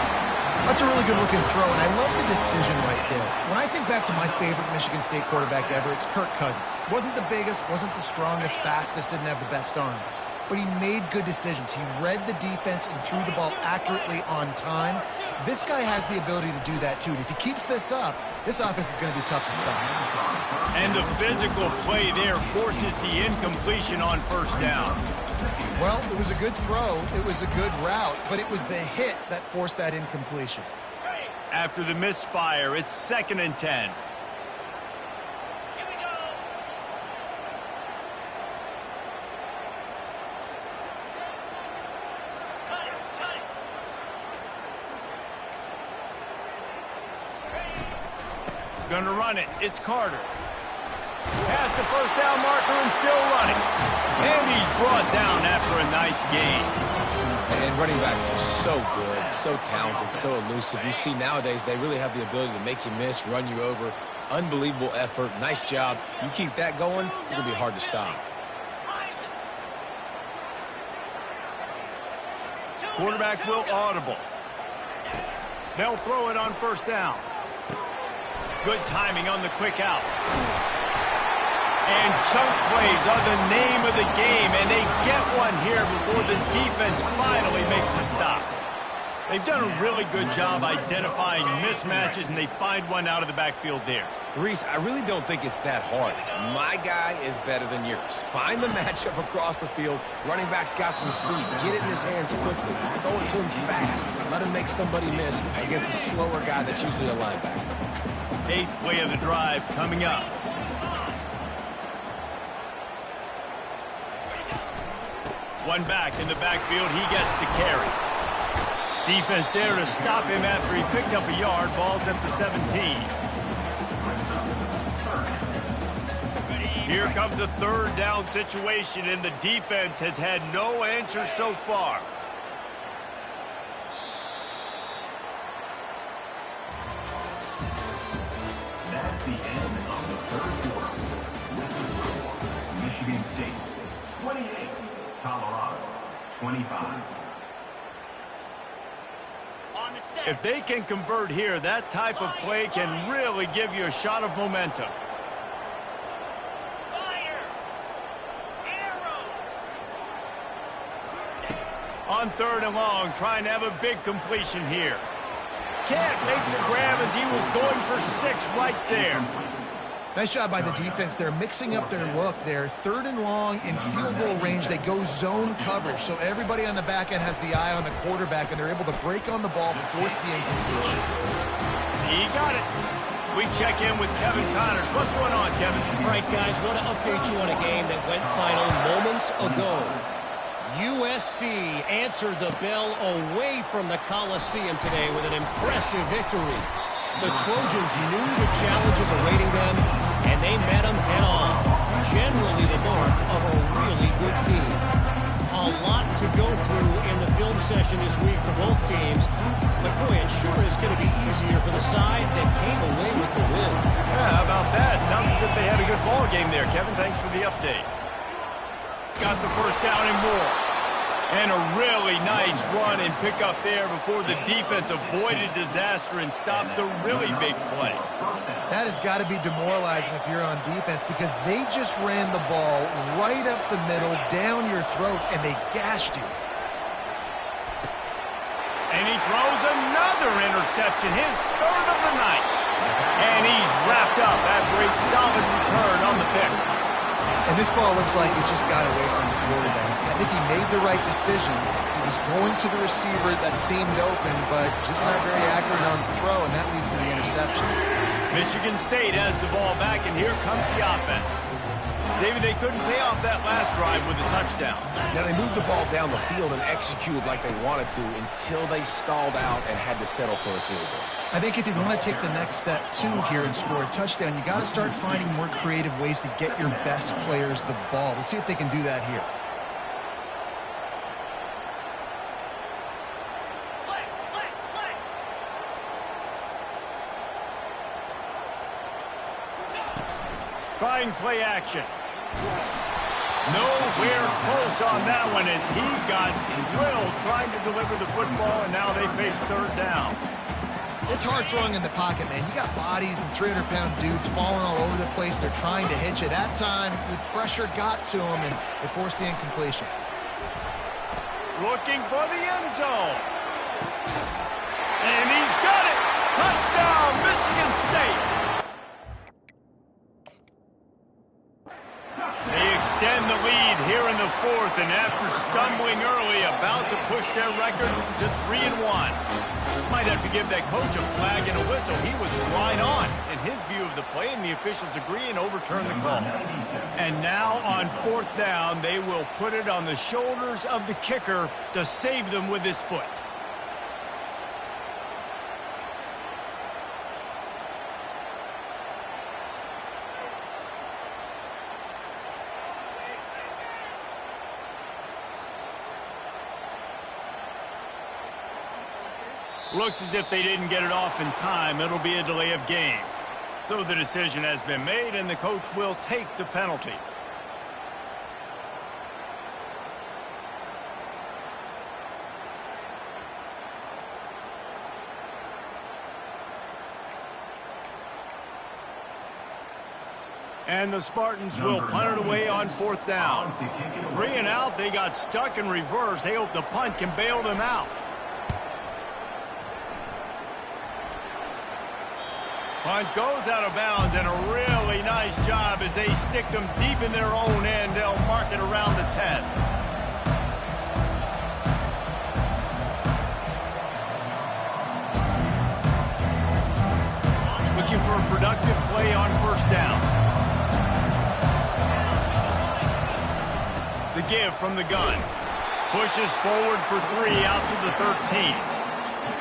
That's a really good-looking throw, and I love the decision right there. When I think back to my favorite Michigan State quarterback ever, it's Kirk Cousins. Wasn't the biggest, wasn't the strongest, fastest, didn't have the best arm. but he made good decisions. He read the defense and threw the ball accurately on time. This guy has the ability to do that too. And if he keeps this up, this offense is going to be tough to stop. And the physical play there forces the incompletion on first down. Well, it was a good throw. It was a good route, but it was the hit that forced that incompletion. After the misfire, it's 2nd and 10. Here we go. Cut it, cut it. Gonna run it. It's Carter. Past the first down marker and still running. And he's brought down after a nice gain. And running backs are so good, so talented, so elusive. You see nowadays they really have the ability to make you miss, run you over. Unbelievable effort. Nice job. You keep that going, it's going to be hard to stop. Quarterback will audible. They'll throw it on first down. Good timing on the quick out. And chunk plays are the name of the game, and they get one here before the defense finally makes a stop. They've done a really good job identifying mismatches, and they find one out of the backfield there. Reese, I really don't think it's that hard. My guy is better than yours. Find the matchup across the field. Running back's got some speed. Get it in his hands quickly. Throw it to him fast. Let him make somebody miss against a slower guy that's usually a linebacker. 8th play of the drive coming up. One back in the backfield, he gets the carry. Defense there to stop him after he picked up a yard. Ball's at the 17. Here comes a 3rd down situation, and the defense has had no answer so far. That's the end of the 3rd quarter. With the score, Michigan State 28, Colorado 25. On the set. If they can convert here, that type of play can really give you a shot of momentum. Spider. Arrow. On 3rd and long, trying to have a big completion here. Can't make the grab as he was going for 6 right there. Nice job by the defense. They're mixing up their look there. 3rd and long in field goal range. They go zone coverage. So everybody on the back end has the eye on the quarterback, and they're able to break on the ball, force the incompletion. He got it. We check in with Kevin Connors. What's going on, Kevin? All right, guys, want to update you on a game that went final moments ago. USC answered the bell away from the Coliseum today with an impressive victory. The Trojans knew the challenges awaiting them, and they met them head-on. Generally the mark of a really good team. A lot to go through in the film session this week for both teams, but boy, it sure is going to be easier for the side that came away with the win. Yeah, how about that? Sounds as if they had a good ball game there, Kevin. Thanks for the update. Got the first down and more. And a really nice run and pick up there before the defense avoided disaster and stopped the really big play. That has got to be demoralizing if you're on defense, because they just ran the ball right up the middle, down your throats, and they gashed you. And he throws another interception, his 3rd of the night. And he's wrapped up after a solid return on the pick. And this ball looks like it just got away from the quarterback. I think he made the right decision. He was going to the receiver that seemed open, but just not very accurate on the throw, and that leads to the interception. Michigan State has the ball back, and here comes the offense. David, they couldn't pay off that last drive with a touchdown. Now, they moved the ball down the field and executed like they wanted to until they stalled out and had to settle for a field goal. I think if you want to take the next step, too, here and score a touchdown, you got to start finding more creative ways to get your best players the ball. Let's see if they can do that here. Flex, flex, flex. Trying play action. Nowhere close on that one as he got drilled trying to deliver the football, and now they face 3rd down. It's hard throwing in the pocket, man. You got bodies and 300-pound dudes falling all over the place. They're trying to hit you. That time, the pressure got to them, and it forced the incompletion. looking for the end zone. And he's got it! Touchdown, Michigan State! They extend the lead here in the fourth, and after stumbling early, about to push their record to 3-1. Might have to give that coach a flag and a whistle. He was right on in his view of the play, and the officials agree and overturn the call. And now on fourth down, they will put it on the shoulders of the kicker to save them with his foot. Looks as if they didn't get it off in time. It'll be a delay of game. So the decision has been made, and the coach will take the penalty. And the Spartans will punt it away on fourth down. 3 and out. They got stuck in reverse. They hope the punt can bail them out. Punt goes out of bounds, and a really nice job as they stick them deep in their own end. They'll mark it around the 10. Looking for a productive play on first down. The give from the gun. Pushes forward for 3 out to the 13.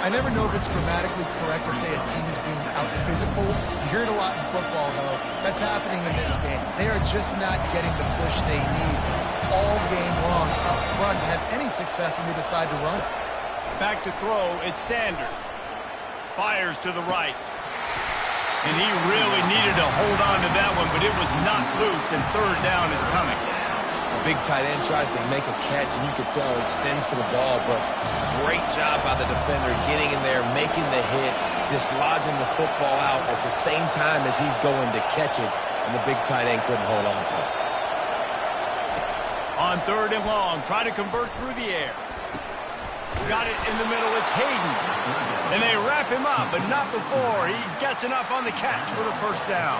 I never know if it's grammatically correct to say a team is being out-physical. You hear it a lot in football, though. That's happening in this game. They are just not getting the push they need all game long up front to have any success when they decide to run. Back to throw, it's Sanders. Fires to the right. And he really needed to hold on to that one, but it was not loose, and third down is coming. The big tight end tries to make a catch, and you could tell he extends for the ball, but great job by the defender getting in there, making the hit, dislodging the football out at the same time as he's going to catch it, and the big tight end couldn't hold on to it. On third and long, try to convert through the air. Got it in the middle, it's Hayden. And they wrap him up, but not before he gets enough on the catch for the first down.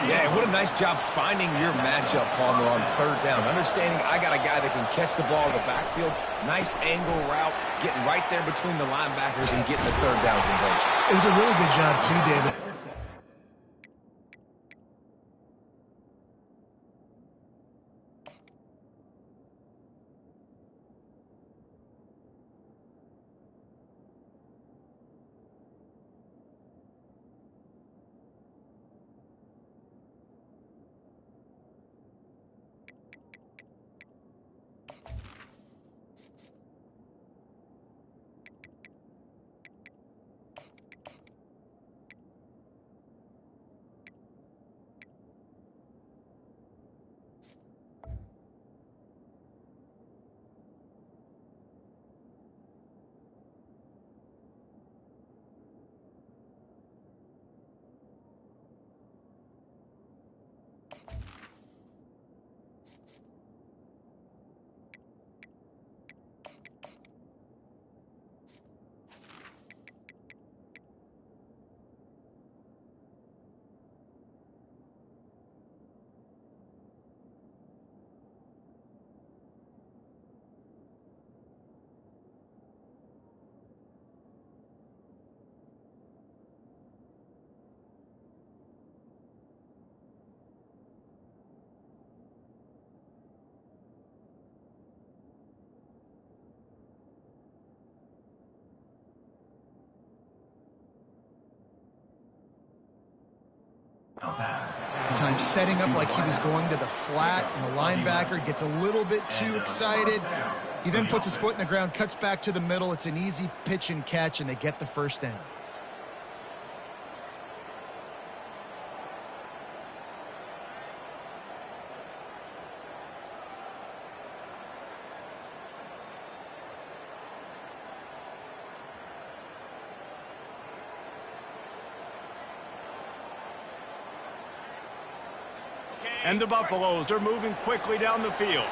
Yeah, what a nice job finding your matchup, Palmer, on third down. Understanding I got a guy that can catch the ball in the backfield. Nice angle route, getting right there between the linebackers and getting the third down conversion. It was a really good job, too, David. Time setting up like he was going to the flat, and the linebacker gets a little bit too excited. He then puts his foot in the ground, cuts back to the middle. It's an easy pitch and catch, and they get the first down. And the Buffaloes are moving quickly down the field.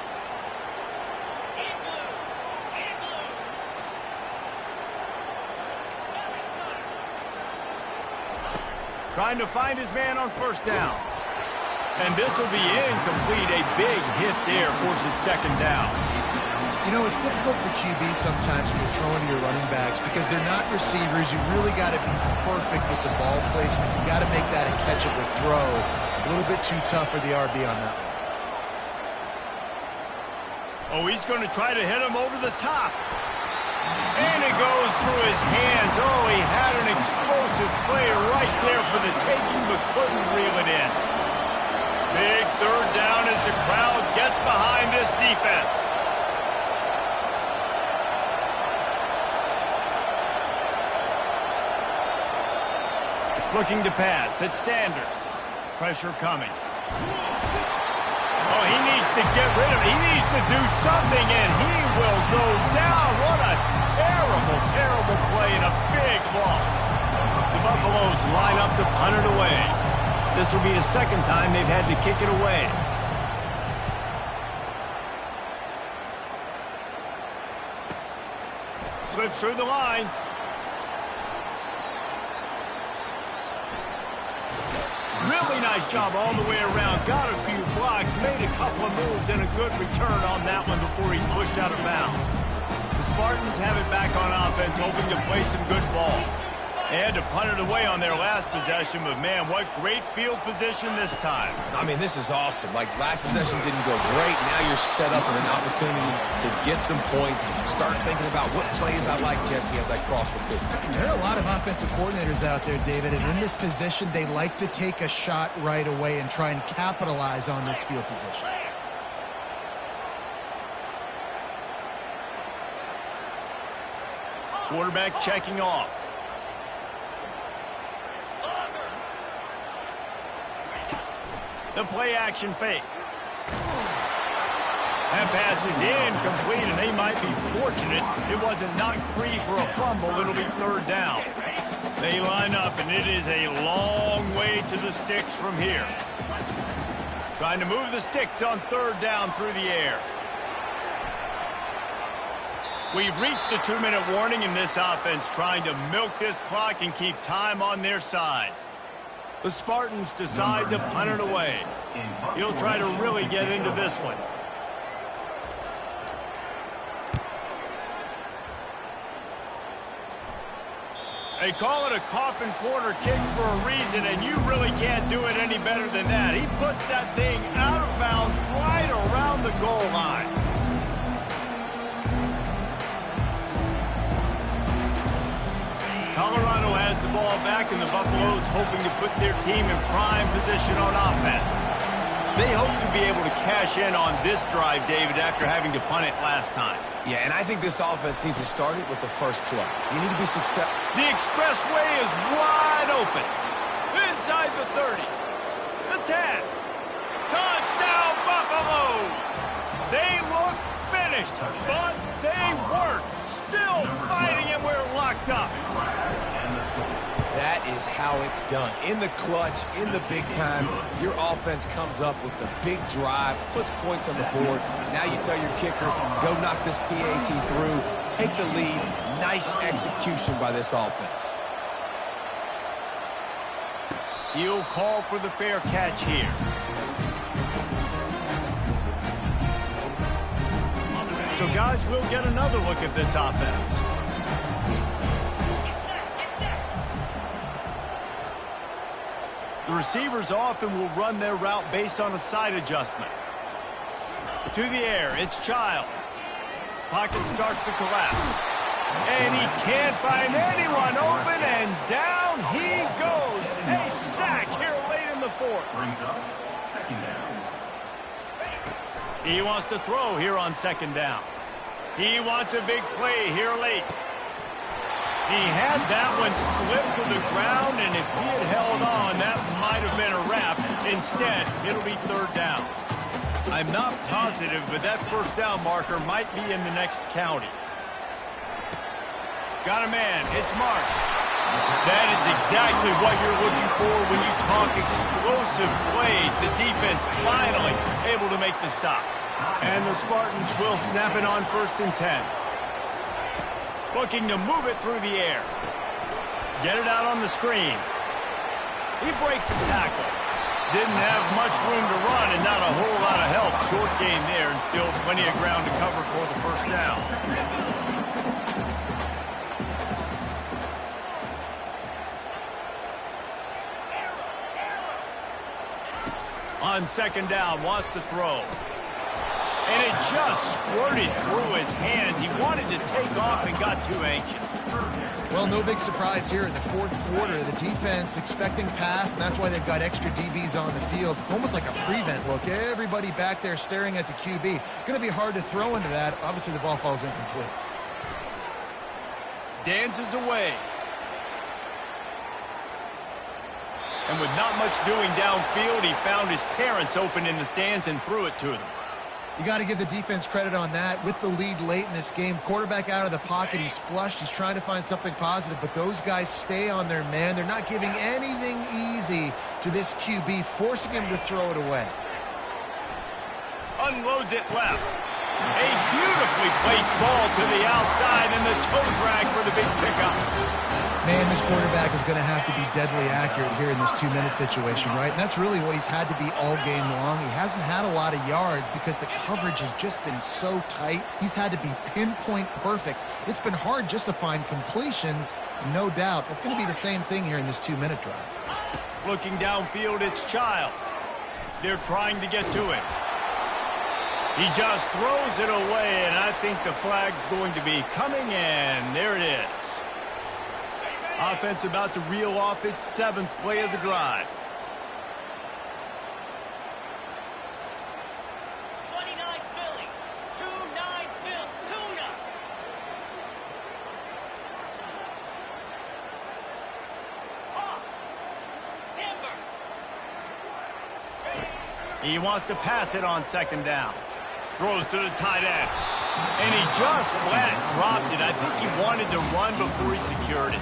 Trying to find his man on first down. And this will be incomplete. A big hit there forces second down. You know, it's difficult for QBs sometimes when you're throwing to your running backs because they're not receivers. You really got to be perfect with the ball placement. You got to make that a catchable throw. A little bit too tough for the RB on that one. Oh, he's going to try to hit him over the top. And it goes through his hands. Oh, he had an explosive play right there for the taking, but couldn't reel it in. Big third down as the crowd gets behind this defense. Looking to pass. It's Sanders. Pressure coming. Oh, he needs to get rid of it. He needs to do something, and he will go down. What a terrible, terrible play and a big loss. The Buffaloes line up to punt it away. This will be the second time they've had to kick it away. Slips through the line. Really nice job all the way around. Got a few blocks, made a couple of moves, and a good return on that one before he's pushed out of bounds. The Spartans have it back on offense, hoping to play some good ball. They had to punt it away on their last possession, but man, what great field position this time. I mean, this is awesome. Like, last possession didn't go great. Now you're set up with an opportunity to get some points. Start thinking about what plays I like, Jesse, as I cross the field. There are a lot of offensive coordinators out there, David, and in this position, they like to take a shot right away and try and capitalize on this field position. Quarterback checking off. The play action fake. That pass is incomplete, and they might be fortunate it wasn't knocked free for a fumble. It'll be third down. They line up, and it is a long way to the sticks from here. Trying to move the sticks on third down through the air. We've reached the 2-minute warning in this offense, trying to milk this clock and keep time on their side. The Spartans decide to punt it away. He'll try to really get into this one. They call it a coffin corner kick for a reason, and you really can't do it any better than that. He puts that thing out of bounds right around the goal line. Colorado has the ball back, and the Buffaloes hoping to put their team in prime position on offense. They hope to be able to cash in on this drive, David, after having to punt it last time. Yeah, and I think this offense needs to start it with the first play. You need to be successful. The expressway is wide open. Inside the 30. The 10. Touchdown, Buffaloes! They look finished, but they weren't. Still fighting, and we're locked up. That is how it's done. In the clutch, in the big time, your offense comes up with the big drive, puts points on the board. Now you tell your kicker, go knock this PAT through, take the lead. Nice execution by this offense. He'll call for the fair catch here. So, guys, we'll get another look at this offense. The receivers often will run their route based on a side adjustment. To the air, it's Childs. Pocket starts to collapse. And he can't find anyone open, and down he goes. A sack here late in the fourth. Brings up second down. He wants to throw here on second down. He wants a big play here late. He had that one slip to the ground, and if he had held on, that might have been a wrap. Instead, it'll be third down. I'm not positive, but that first down marker might be in the next county. Got a man. It's Marsh. That is exactly what you're looking for when you talk explosive plays. The defense finally able to make the stop. And the Spartans will snap it on 1st and 10. Looking to move it through the air. Get it out on the screen. He breaks a tackle. Didn't have much room to run and not a whole lot of help. Short gain there and still plenty of ground to cover for the first down. On second down, wants to throw. And it just squirted through his hands. He wanted to take off and got too anxious. Well, no big surprise here in the fourth quarter. The defense expecting pass, and that's why they've got extra DBs on the field. It's almost like a prevent look. Everybody back there staring at the QB. Going to be hard to throw into that. Obviously, the ball falls incomplete. Dances away. And with not much doing downfield, he found his parents open in the stands and threw it to them. You got to give the defense credit on that. With the lead late in this game, quarterback out of the pocket, he's flushed, he's trying to find something positive, but those guys stay on their man. They're not giving anything easy to this QB, forcing him to throw it away. Unloads it left. A beautifully placed ball to the outside and the toe drag for the big pickup. Man, this quarterback is going to have to be deadly accurate here in this 2-minute situation, right? And that's really what he's had to be all game long. He hasn't had a lot of yards because the coverage has just been so tight. He's had to be pinpoint perfect. It's been hard just to find completions, no doubt. It's going to be the same thing here in this 2-minute drive. Looking downfield, it's Childs. They're trying to get to him. He just throws it away, and I think the flag's going to be coming, and there it is. Offense about to reel off its 7th play of the drive. 29 Philly. 2-9 Phil. Tuna. Hawk. Timber. He wants to pass it on second down. Throws to the tight end. And he just flat dropped it. I think he wanted to run before he secured it.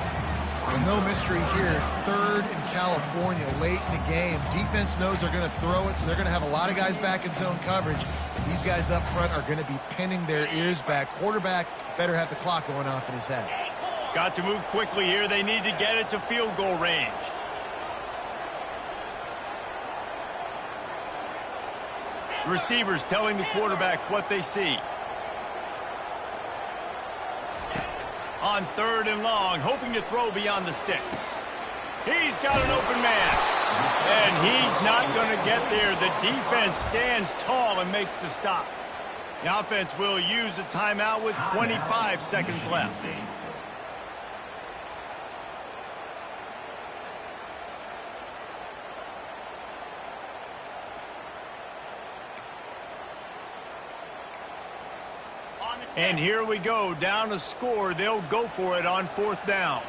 Well, no mystery here. 3rd in California late in the game. Defense knows they're going to throw it, so they're going to have a lot of guys back in zone coverage. These guys up front are going to be pinning their ears back. Quarterback better have the clock going off in his head. Got to move quickly here. They need to get it to field goal range. Receivers telling the quarterback what they see. On 3rd and long, hoping to throw beyond the sticks. He's got an open man. And he's not going to get there. The defense stands tall and makes the stop. The offense will use a timeout with 25 seconds left. And here we go, down a score. They'll go for it on 4th down.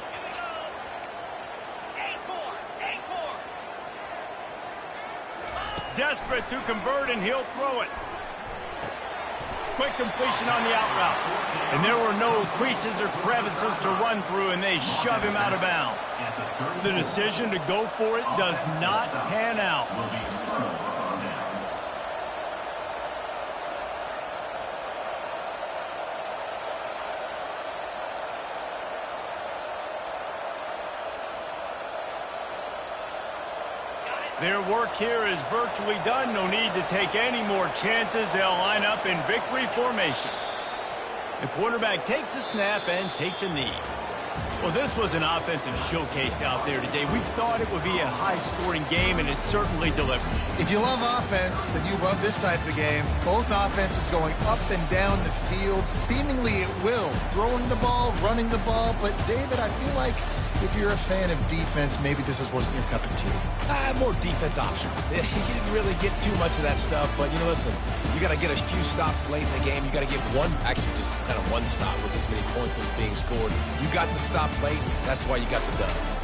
Desperate to convert, and he'll throw it. Quick completion on the out route. And there were no creases or crevices to run through, and they shove him out of bounds. The decision to go for it does not pan out. Their work here is virtually done. No need to take any more chances. They'll line up in victory formation. The quarterback takes a snap and takes a knee. Well, this was an offensive showcase out there today. We thought it would be a high-scoring game, and it certainly delivered. If you love offense, then you love this type of game. Both offenses going up and down the field, seemingly at will. Throwing the ball, running the ball. But, David, I feel like if you're a fan of defense, maybe this wasn't your cup of tea. More defense optional. He didn't really get too much of that stuff, but, listen, you got to get a few stops late in the game. You got to get just kind of one stop with this many points that was being scored. You got the stop late. That's why you got the dub.